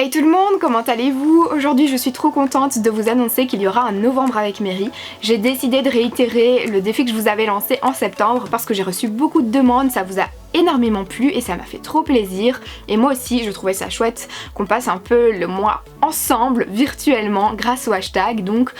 Hey tout le monde, comment allez-vous? Aujourd'hui je suis trop contente de vous annoncer qu'il y aura un novembre avec Mary. J'ai décidé de réitérer le défi que je vous avais lancé en septembre parce que j'ai reçu beaucoup de demandes, ça vous a énormément plu et ça m'a fait trop plaisir. Et moi aussi je trouvais ça chouette qu'on passe un peu le mois ensemble virtuellement grâce au hashtag. Donc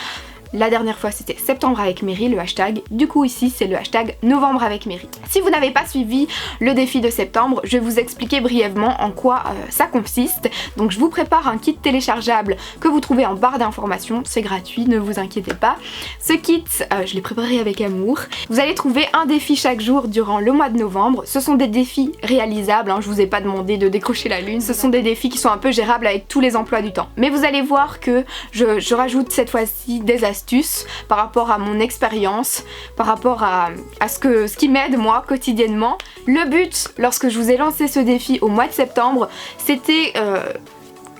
la dernière fois c'était septembre avec Mary, le hashtag. Du coup ici c'est le hashtag novembre avec Mary. Si vous n'avez pas suivi le défi de septembre, je vais vous expliquer brièvement en quoi ça consiste. Donc je vous prépare un kit téléchargeable que vous trouvez en barre d'informations. C'est gratuit, ne vous inquiétez pas. Ce kit, je l'ai préparé avec amour. Vous allez trouver un défi chaque jour durant le mois de novembre. Ce sont des défis réalisables, hein. Je vous ai pas demandé de décrocher la lune. Ce sont des défis qui sont un peu gérables avec tous les emplois du temps. Mais vous allez voir que je rajoute cette fois-ci des astuces par rapport à mon expérience, par rapport à ce qui m'aide moi quotidiennement. Le but, lorsque je vous ai lancé ce défi au mois de septembre, c'était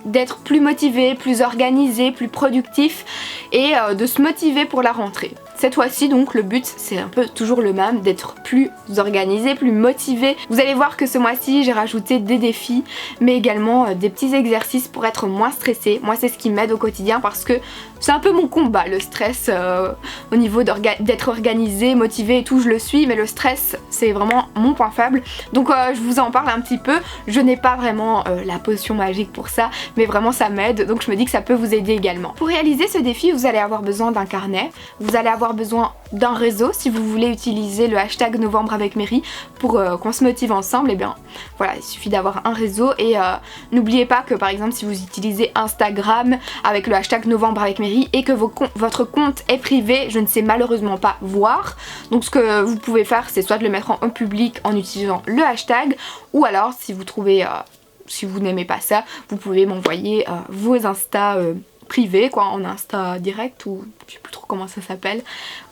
d'être plus motivé, plus organisé, plus productif et de se motiver pour la rentrée. Cette fois-ci donc le but c'est un peu toujours le même, d'être plus organisé, plus motivé. Vous allez voir que ce mois-ci j'ai rajouté des défis mais également des petits exercices pour être moins stressé. Moi c'est ce qui m'aide au quotidien parce que c'est un peu mon combat, le stress au niveau d'être organisé, motivé et tout, je le suis, mais le stress c'est vraiment mon point faible. Donc je vous en parle un petit peu. Je n'ai pas vraiment la potion magique pour ça, mais vraiment ça m'aide, donc je me dis que ça peut vous aider également. Pour réaliser ce défi, vous allez avoir besoin d'un carnet, vous allez avoir besoin d'un réseau si vous voulez utiliser le hashtag novembre avec Mary pour qu'on se motive ensemble. Et bien voilà, il suffit d'avoir un réseau et n'oubliez pas que par exemple si vous utilisez Instagram avec le hashtag novembre avec Mary et que votre compte est privé, je ne sais malheureusement pas voir. Donc ce que vous pouvez faire c'est soit de le mettre en public en utilisant le hashtag, ou alors si vous trouvez si vous n'aimez pas ça, vous pouvez m'envoyer vos Insta privés quoi, en Insta direct ou je sais plus trop comment ça s'appelle.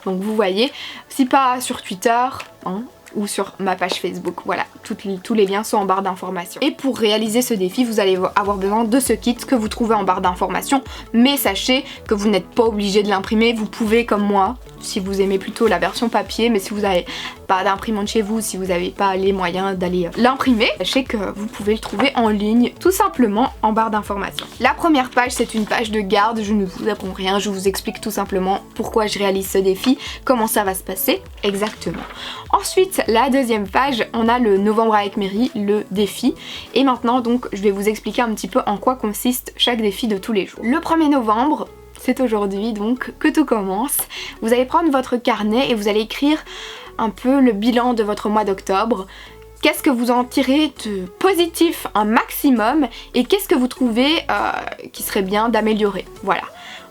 Donc vous voyez, si pas sur Twitter hein, ou sur ma page Facebook, voilà, tous les liens sont en barre d'informations. Et pour réaliser ce défi, vous allez avoir besoin de ce kit que vous trouvez en barre d'informations, mais sachez que vous n'êtes pas obligé de l'imprimer, vous pouvez comme moi, si vous aimez plutôt la version papier, mais si vous n'avez pas d'imprimante chez vous, si vous n'avez pas les moyens d'aller l'imprimer, sachez que vous pouvez le trouver en ligne, tout simplement en barre d'informations. La première page, c'est une page de garde, je ne vous apprends rien, je vous explique tout simplement pourquoi je réalise ce défi, comment ça va se passer exactement. Ensuite, la deuxième page, on a le novembre avec Mary, le défi, et maintenant donc je vais vous expliquer un petit peu en quoi consiste chaque défi de tous les jours. Le 1er novembre, c'est aujourd'hui donc que tout commence. Vous allez prendre votre carnet et vous allez écrire un peu le bilan de votre mois d'octobre. Qu'est-ce que vous en tirez de positif un maximum et qu'est-ce que vous trouvez qui serait bien d'améliorer. Voilà.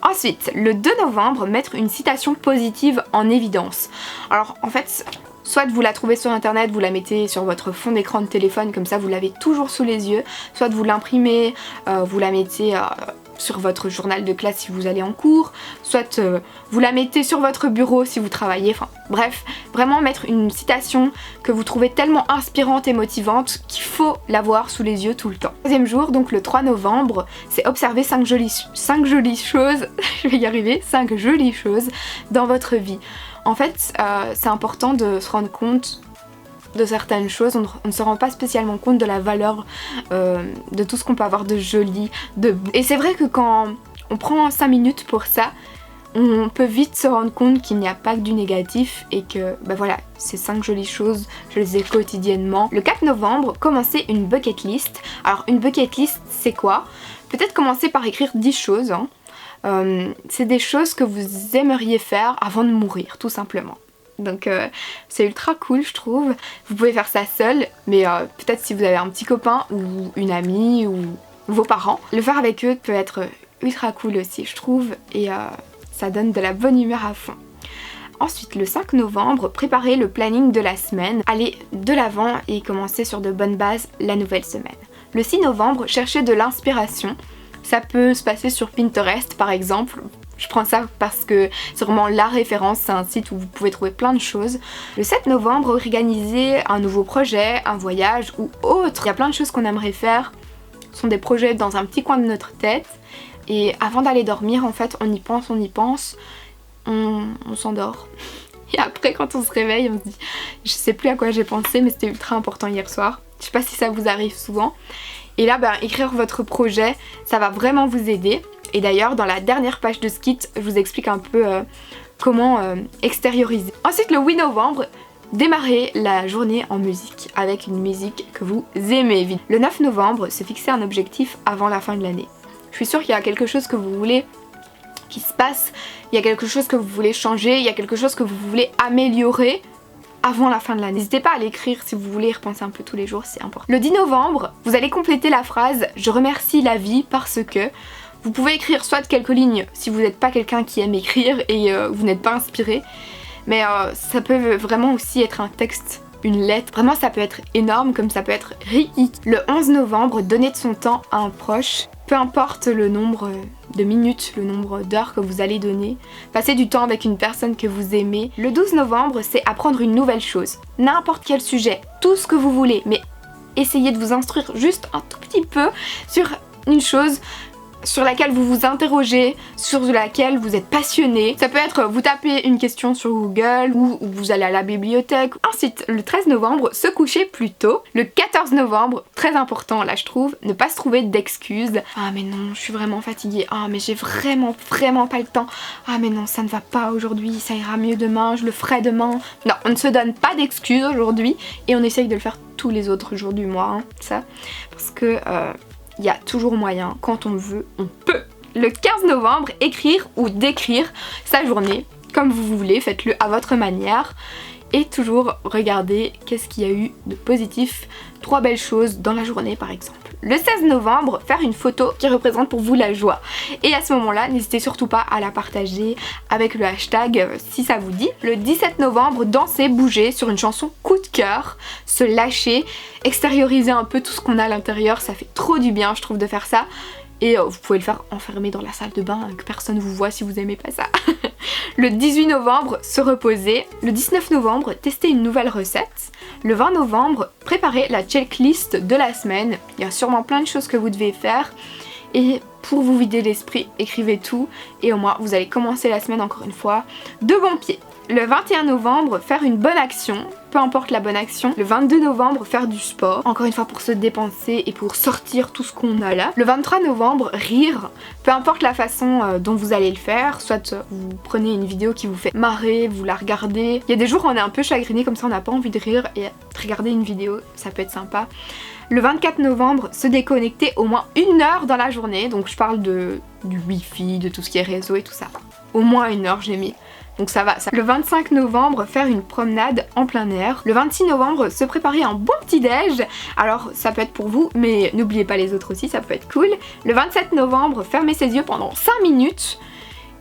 Ensuite, le 2 novembre, mettre une citation positive en évidence. Alors en fait, soit vous la trouvez sur internet, vous la mettez sur votre fond d'écran de téléphone, comme ça vous l'avez toujours sous les yeux, soit vous l'imprimez, vous la mettez sur votre journal de classe si vous allez en cours, soit vous la mettez sur votre bureau si vous travaillez, enfin bref, vraiment mettre une citation que vous trouvez tellement inspirante et motivante qu'il faut l'avoir sous les yeux tout le temps. Deuxième jour, donc le 3 novembre, c'est observer 5 jolies choses, je vais y arriver, 5 jolies choses dans votre vie. En fait, c'est important de se rendre compte de certaines choses, on ne se rend pas spécialement compte de la valeur de tout ce qu'on peut avoir de joli, de beau. Et c'est vrai que quand on prend 5 minutes pour ça, on peut vite se rendre compte qu'il n'y a pas que du négatif et que bah voilà, ces 5 jolies choses, je les ai quotidiennement. Le 4 novembre, commencer une bucket list. Alors une bucket list, c'est quoi? Peut-être commencer par écrire 10 choses, hein. C'est des choses que vous aimeriez faire avant de mourir, tout simplement. Donc c'est ultra cool je trouve. Vous pouvez faire ça seul, mais peut-être si vous avez un petit copain ou une amie ou vos parents, le faire avec eux peut être ultra cool aussi je trouve, et ça donne de la bonne humeur à fond. Ensuite le 5 novembre, préparer le planning de la semaine, aller de l'avant et commencer sur de bonnes bases la nouvelle semaine. Le 6 novembre, chercher de l'inspiration. Ça peut se passer sur Pinterest par exemple. Je prends ça parce que c'est vraiment la référence, c'est un site où vous pouvez trouver plein de choses. Le 7 novembre, organiser un nouveau projet, un voyage ou autre. Il y a plein de choses qu'on aimerait faire. Ce sont des projets dans un petit coin de notre tête. Et avant d'aller dormir, en fait, on y pense, on s'endort. Et après, quand on se réveille, on se dit, je sais plus à quoi j'ai pensé, mais c'était ultra important hier soir. Je sais pas si ça vous arrive souvent. Et là, écrire votre projet, ça va vraiment vous aider. Et d'ailleurs, dans la dernière page de ce kit, je vous explique un peu comment extérioriser. Ensuite, le 8 novembre, démarrez la journée en musique, avec une musique que vous aimez. Le 9 novembre, se fixer un objectif avant la fin de l'année. Je suis sûre qu'il y a quelque chose que vous voulez qui se passe, il y a quelque chose que vous voulez changer, il y a quelque chose que vous voulez améliorer avant la fin de l'année. N'hésitez pas à l'écrire si vous voulez y repenser un peu tous les jours, c'est important. Le 10 novembre, vous allez compléter la phrase « Je remercie la vie parce que ». Vous pouvez écrire soit quelques lignes si vous n'êtes pas quelqu'un qui aime écrire et vous n'êtes pas inspiré, mais ça peut vraiment aussi être un texte, une lettre. Vraiment, ça peut être énorme comme ça peut être ridicule. Le 11 novembre, donner de son temps à un proche. Peu importe le nombre de minutes, le nombre d'heures que vous allez donner, passez du temps avec une personne que vous aimez. Le 12 novembre, c'est apprendre une nouvelle chose. N'importe quel sujet, tout ce que vous voulez, mais essayez de vous instruire juste un tout petit peu sur une chose sur laquelle vous vous interrogez, sur laquelle vous êtes passionné. Ça peut être vous tapez une question sur Google ou vous allez à la bibliothèque. Ensuite, le 13 novembre, se coucher plus tôt. Le 14 novembre, très important là je trouve, ne pas se trouver d'excuses. Ah mais non, je suis vraiment fatiguée. Ah mais j'ai vraiment pas le temps. Ah mais non, ça ne va pas aujourd'hui, ça ira mieux demain, je le ferai demain. Non, on ne se donne pas d'excuses aujourd'hui et on essaye de le faire tous les autres jours du mois, hein, ça. Parce que il y a toujours moyen, quand on veut, on peut. Le 15 novembre, écrire ou décrire sa journée, comme vous voulez, faites-le à votre manière. Et toujours regarder qu'est-ce qu'il y a eu de positif, 3 belles choses dans la journée par exemple. Le 16 novembre, faire une photo qui représente pour vous la joie. Et à ce moment-là, n'hésitez surtout pas à la partager avec le hashtag si ça vous dit. Le 17 novembre, danser, bouger sur une chanson coup de cœur, se lâcher, extérioriser un peu tout ce qu'on a à l'intérieur, ça fait trop du bien je trouve de faire ça. Et vous pouvez le faire enfermé dans la salle de bain, que personne vous voit si vous aimez pas ça. Le 18 novembre, se reposer. Le 19 novembre, tester une nouvelle recette. Le 20 novembre, préparer la checklist de la semaine. Il y a sûrement plein de choses que vous devez faire. Et pour vous vider l'esprit, écrivez tout. Et au moins, vous allez commencer la semaine encore une fois de bon pied. Le 21 novembre, faire une bonne action, peu importe la bonne action. Le 22 novembre, faire du sport, encore une fois pour se dépenser et pour sortir tout ce qu'on a là. Le 23 novembre, rire, peu importe la façon dont vous allez le faire, soit vous prenez une vidéo qui vous fait marrer, vous la regardez. Il y a des jours où on est un peu chagriné comme ça, on n'a pas envie de rire et regarder une vidéo, ça peut être sympa. Le 24 novembre, se déconnecter au moins 1 heure dans la journée, donc je parle du wifi, de tout ce qui est réseau et tout ça. Au moins 1 heure j'ai mis. Donc ça va. Le 25 novembre, faire une promenade en plein air. Le 26 novembre, se préparer un bon petit déj. Alors ça peut être pour vous, mais n'oubliez pas les autres aussi, ça peut être cool. Le 27 novembre, fermer ses yeux pendant 5 minutes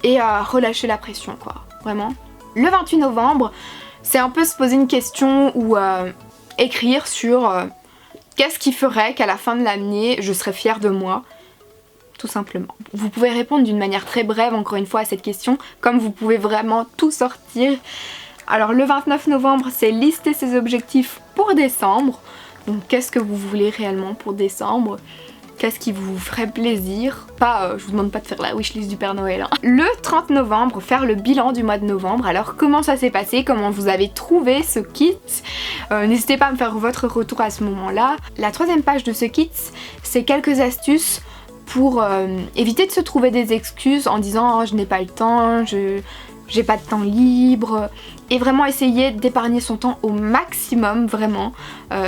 et relâcher la pression quoi, vraiment. Le 28 novembre, c'est un peu se poser une question ou écrire sur qu'est-ce qui ferait qu'à la fin de l'année, je serais fière de moi. Tout simplement. Vous pouvez répondre d'une manière très brève encore une fois à cette question, comme vous pouvez vraiment tout sortir. Alors le 29 novembre, c'est lister ses objectifs pour décembre. Donc qu'est-ce que vous voulez réellement pour décembre? Qu'est-ce qui vous ferait plaisir? Pas, je vous demande pas de faire la wishlist du Père Noël. Hein. Le 30 novembre, faire le bilan du mois de novembre. Alors comment ça s'est passé? Comment vous avez trouvé ce kit? N'hésitez pas à me faire votre retour à ce moment-là. La 3e page de ce kit, c'est quelques astuces pour éviter de se trouver des excuses en disant oh, je n'ai pas le temps, j'ai pas de temps libre, et vraiment essayer d'épargner son temps au maximum, vraiment.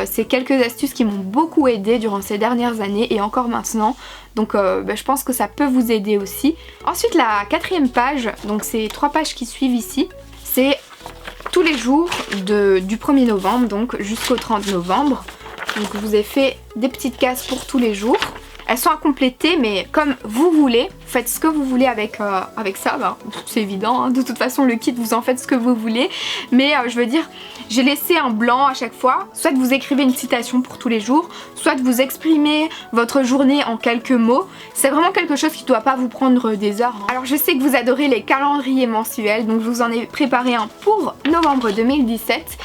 C'est quelques astuces qui m'ont beaucoup aidé durant ces dernières années et encore maintenant, donc je pense que ça peut vous aider aussi. Ensuite la 4e page, donc ces 3 pages qui suivent ici, c'est tous les jours du 1er novembre donc jusqu'au 30 novembre. Donc je vous ai fait des petites cases pour tous les jours. Elles sont à compléter mais comme vous voulez, faites ce que vous voulez avec ça, c'est évident, hein. De toute façon le kit vous en faites ce que vous voulez, mais je veux dire, j'ai laissé un blanc à chaque fois, soit vous écrivez une citation pour tous les jours, soit vous exprimez votre journée en quelques mots, c'est vraiment quelque chose qui ne doit pas vous prendre des heures. Hein. Alors je sais que vous adorez les calendriers mensuels, donc je vous en ai préparé un pour novembre 2017.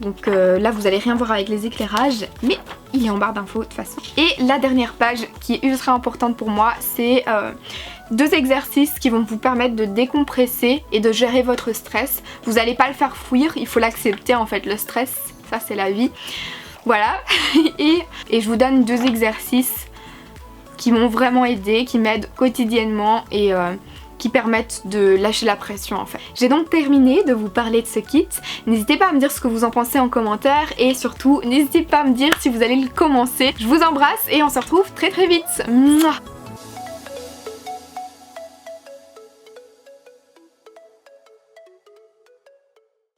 Donc là vous allez rien voir avec les éclairages, mais il est en barre d'infos de toute façon. Et la dernière page qui est ultra importante pour moi, c'est 2 exercices qui vont vous permettre de décompresser et de gérer votre stress. Vous n'allez pas le faire fuir, il faut l'accepter en fait, le stress, ça c'est la vie. Voilà, et je vous donne 2 exercices qui m'ont vraiment aidé, qui m'aident quotidiennement et qui permettent de lâcher la pression en fait. J'ai donc terminé de vous parler de ce kit. N'hésitez pas à me dire ce que vous en pensez en commentaire et surtout n'hésitez pas à me dire si vous allez le commencer. Je vous embrasse et on se retrouve très vite. Mouah.